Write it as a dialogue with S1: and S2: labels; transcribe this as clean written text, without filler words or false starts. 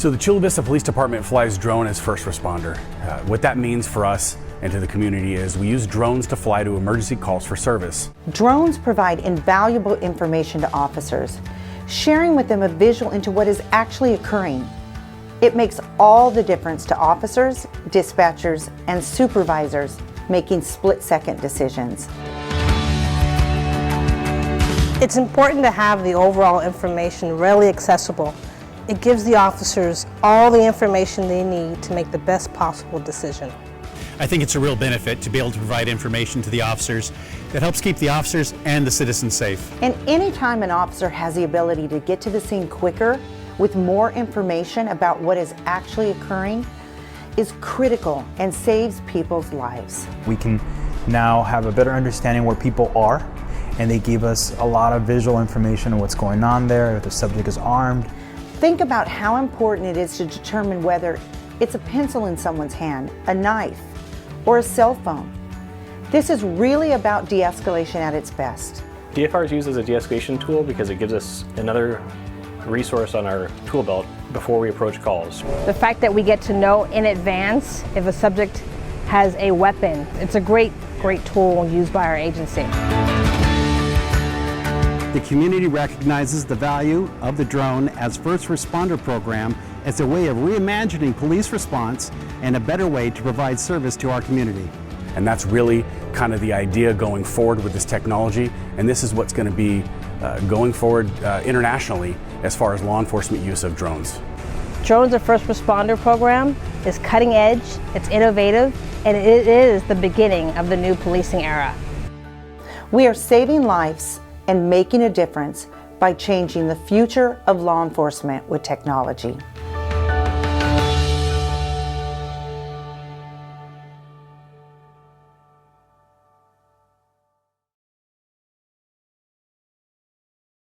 S1: So the Chula Vista Police Department flies drone as first responder. What that means for us and to the community is we use drones to fly to emergency calls for service.
S2: Drones provide invaluable information to officers, sharing with them a visual into what is actually occurring. It makes all the difference to officers, dispatchers, and supervisors making split-second decisions.
S3: It's important to have the overall information readily accessible. It gives the officers all the information they need to make the best possible decision.
S4: I think it's a real benefit to be able to provide information to the officers that helps keep the officers and the citizens safe.
S2: And anytime an officer has the ability to get to the scene quicker with more information about what is actually occurring is critical and saves people's lives.
S5: We can now have a better understanding where people are, and they give us a lot of visual information on what's going on there, if the subject is armed.
S2: Think about how important it is to determine whether it's a pencil in someone's hand, a knife, or a cell phone. This is really about de-escalation at its best.
S6: DFR is used as a de-escalation tool because it gives us another resource on our tool belt before we approach calls.
S7: The fact that we get to know in advance if a subject has a weapon, it's a great tool used by our agency.
S8: The community recognizes the value of the drone as first responder program as a way of reimagining police response and a better way to provide service to our community.
S1: And that's really kind of the idea going forward with this technology, and this is what's going to be going forward internationally as far as law enforcement use of drones.
S7: Drones, a first responder program, is cutting edge, it's innovative, and it is the beginning of the new policing era.
S2: We are saving lives and making a difference by changing the future of law enforcement with technology.